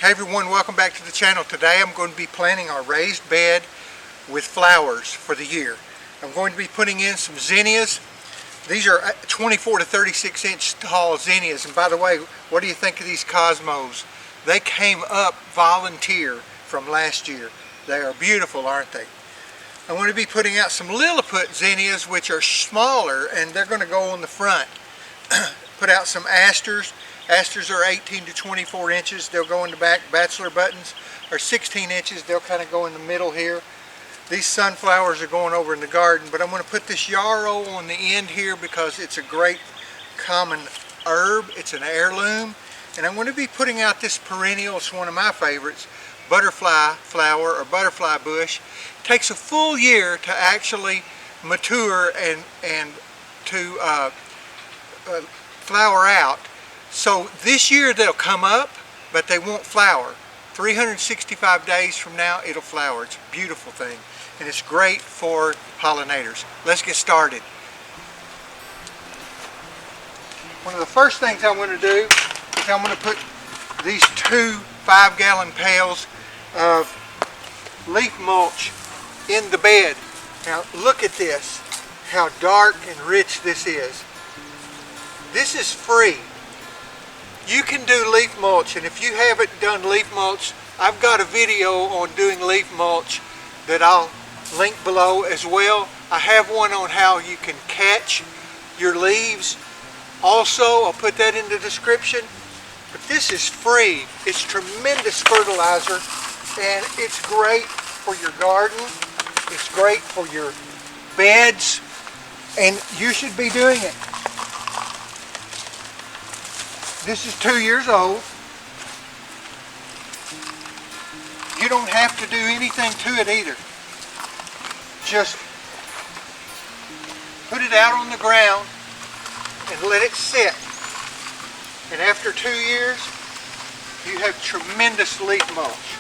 Hey everyone, welcome back to the channel. Today I'm going to be planting our raised bed with flowers for the year. I'm going to be putting in some zinnias. These are 24 to 36 inch tall zinnias, and by the way, what do you think of these cosmos? They came up volunteer from last year. They are beautiful, aren't they? I'm going to be putting out some Lilliput zinnias, which are smaller, and they're going to go on the front. Put out some asters. Asters are 18 to 24 inches. They'll go in the back. Bachelor buttons are 16 inches. They'll kind of go in the middle here. These sunflowers are going over in the garden, but I'm going to put this yarrow on the end here because it's a great common herb. It's an heirloom. And I'm going to be putting out this perennial. It's one of my favorites. Butterfly flower or butterfly bush. It takes a full year to actually mature and to flower out. So this year they'll come up, but they won't flower. 365 days from now it'll flower. It's a beautiful thing, and it's great for pollinators. Let's get started. One of the first things I'm going to do is I'm going to put these 2 5-gallon pails of leaf mulch in the bed. Now look at this, how dark and rich this is. This is free. You can do leaf mulch, and if you haven't done leaf mulch, I've got a video on doing leaf mulch that I'll link below as well. I have one on how you can catch your leaves. Also, I'll put that in the description. But this is free. It's tremendous fertilizer, and it's great for your garden. It's great for your beds, and you should be doing it. This is 2 years old. You don't have to do anything to it either. Just put it out on the ground and let it sit. And after 2 years, you have tremendous leaf mulch.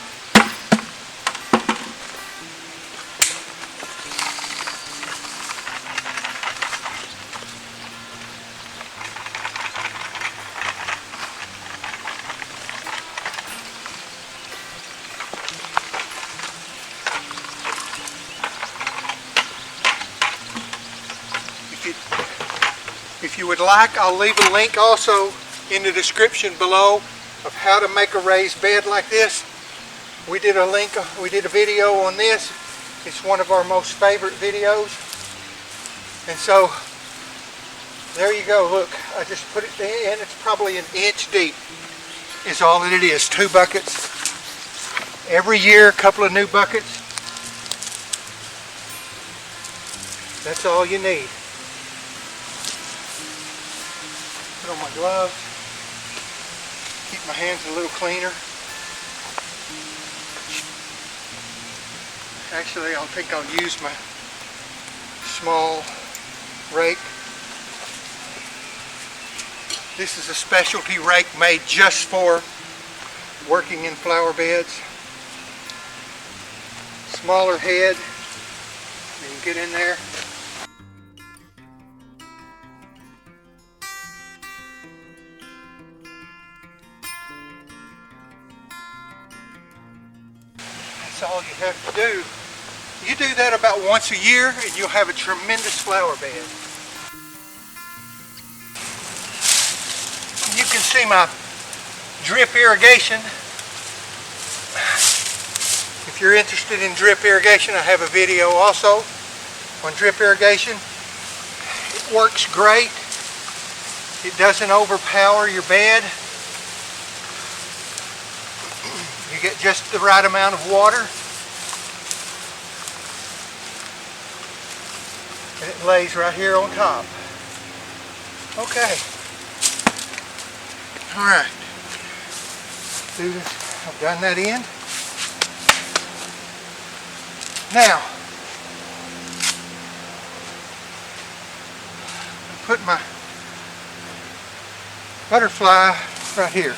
If you would like, I'll leave a link also in the description below of how to make a raised bed like this. We did a video on this. It's one of our most favorite videos. And so there you go. Look, I just put it in. It's probably an inch deep is all that it is. 2 buckets. Every year, a couple of new buckets. That's all you need. Put on my gloves, keep my hands a little cleaner. Actually, I think I'll use my small rake. This is a specialty rake made just for working in flower beds. Smaller head, you can get in there. That's all you have to do. You do that about once a year and you'll have a tremendous flower bed. You can see my drip irrigation. If you're interested in drip irrigation, I have a video also on drip irrigation. It works great. It doesn't overpower your bed. You get just the right amount of water, and it lays right here on top. Okay. All right. Do this. I've done that in. Now, I put my butterfly right here.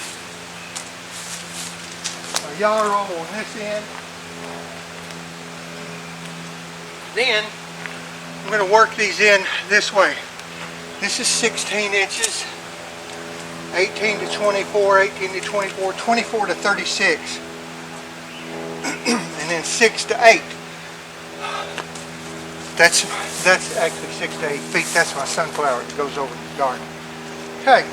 Yarrow on this end. Then I'm going to work these in this way. This is 16 inches 18 to 24, 18 to 24, 24 to 36, and then 6 to 8. That's actually 6 to 8 feet. That's my sunflower that goes over the garden. Okay,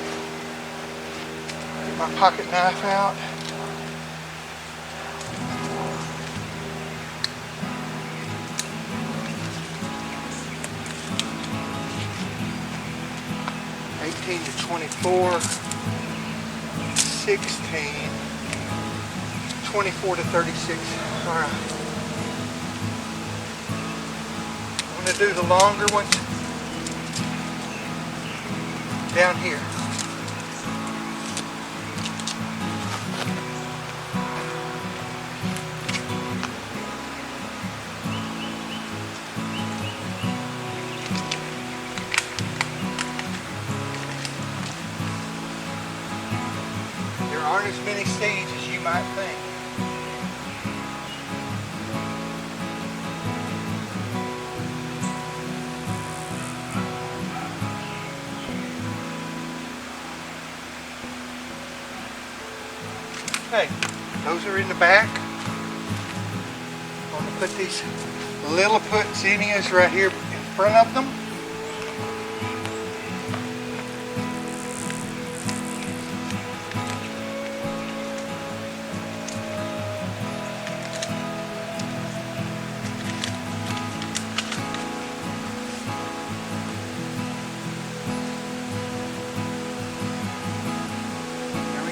get my pocket knife out. To 24, 16, 24 to 36. All right. I'm going to do the longer ones down here. Aren't as many seeds as you might think. Okay, those are in the back. I'm going to put these Lilliput zinnias right here in front of them.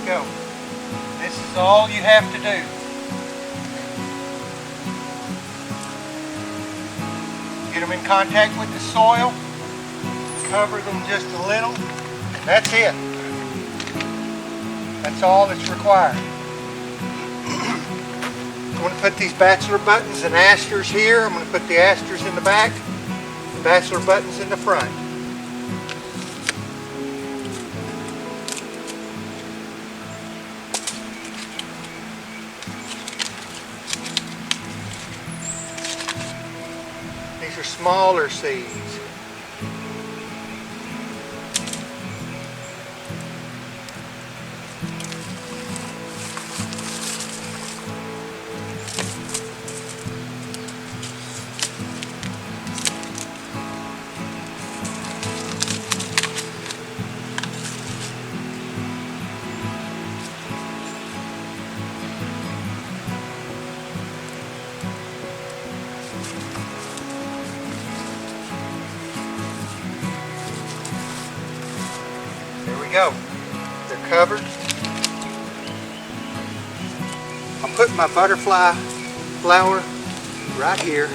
Go. This is all you have to do. Get them in contact with the soil, cover them just a little, and that's it. That's all that's required. I'm going to put these bachelor buttons and asters here. I'm going to put the asters in the back, the bachelor buttons in the front. These are smaller seeds. Go. They're covered. I'll put my butterfly flower right here.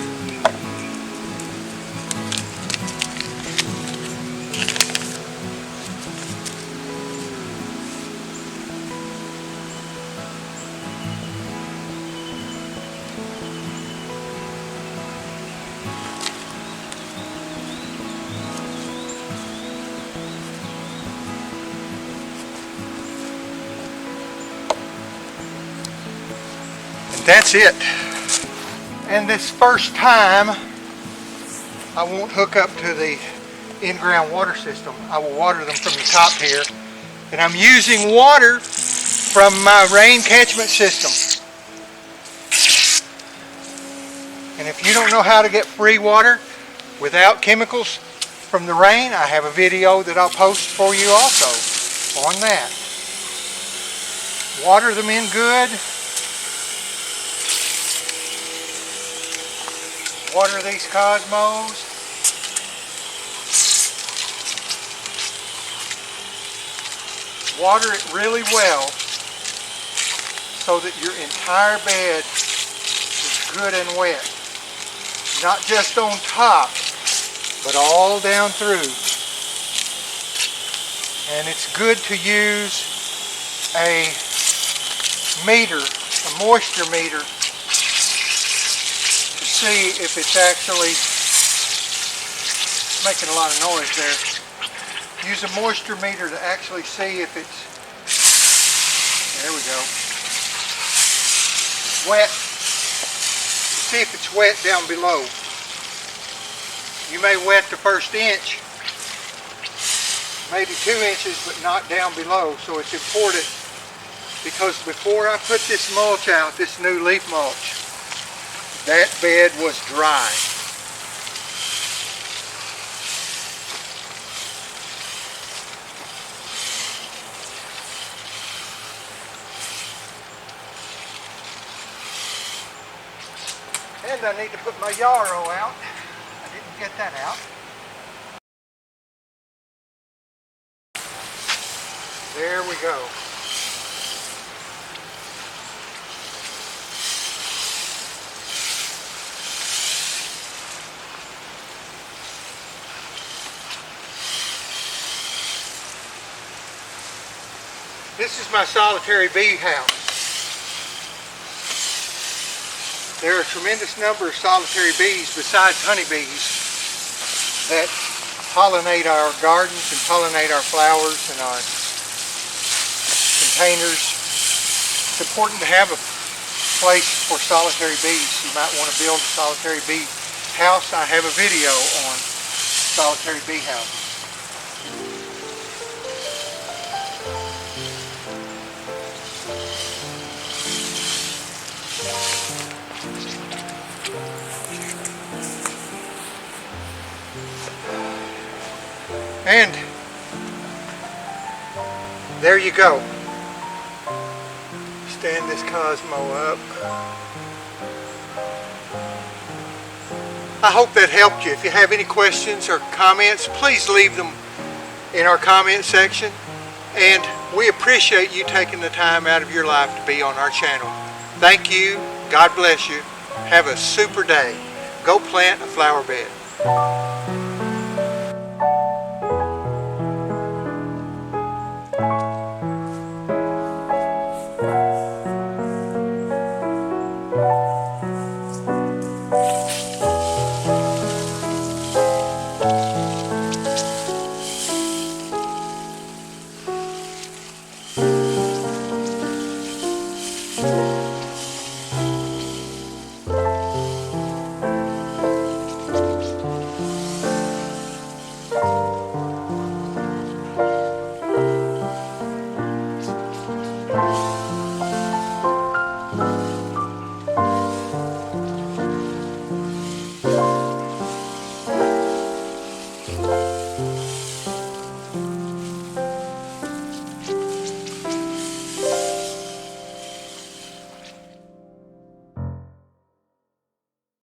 That's it. And this first time I won't hook up to the in-ground water system. I will water them from the top here. And I'm using water from my rain catchment system. And if you don't know how to get free water without chemicals from the rain, I have a video that I'll post for you also on that. Water them in good. Water these cosmos. Water it really well so that your entire bed is good and wet. Not just on top, but all down through. And it's good to use a meter, a moisture meter, see if it's actually making a lot of noise there. Use a moisture meter to actually see if it's, there we go, wet. See if it's wet down below. You may wet the first inch maybe 2 inches, but not down below. So it's important, because before I put this mulch out, this new leaf mulch, that bed was dry. And I need to put my yarrow out. I didn't get that out. There we go. This is my solitary bee house. There are a tremendous number of solitary bees besides honeybees that pollinate our gardens and pollinate our flowers and our containers. It's important to have a place for solitary bees. You might want to build a solitary bee house. I have a video on solitary bee houses. And there you go. Stand this Cosmo up. I hope that helped you. If you have any questions or comments, please leave them in our comment section. And we appreciate you taking the time out of your life to be on our channel. Thank you. God bless you. Have a super day. Go plant a flower bed.